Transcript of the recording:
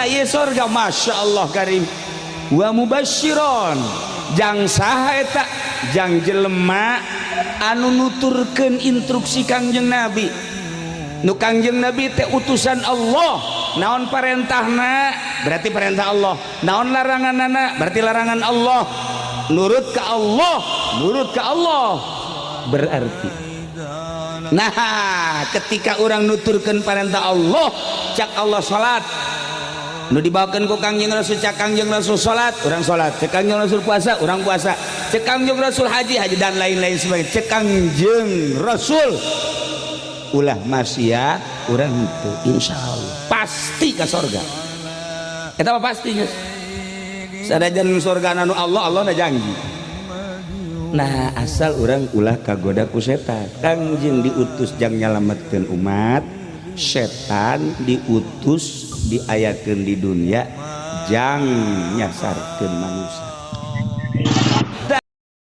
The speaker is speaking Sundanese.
surga ieu surga masyaallah karim wa mubasysyiron jang saha eta jang jelema anu nuturkeun instruksi Kangjeng Nabi nu Kangjeng Nabi teh utusan Allah naon parentahna berarti perintah Allah naon laranganna berarti larangan Allah nurut ke Allah berarti nah ketika orang nuturkeun perintah Allah cak Allah salat nu dibawakeun ku Kangjeng Rasul cak Kangjeng Rasul salat urang salat cak Kangjeng Rasul puasa urang puasa cak Kangjeng Rasul haji dan lain-lain sebagainya cak Kangjeng Rasul ulah maksiat urang henteu insyaallah pasti ka surga eta mah pasti geus sadajan surga anu Allah na janji. Nah asal orang ulah kagoda ku setan Kangjeng diutus jang nyalametkeun umat setan diutus diayakeun di dunia jang nyasarkeun manusia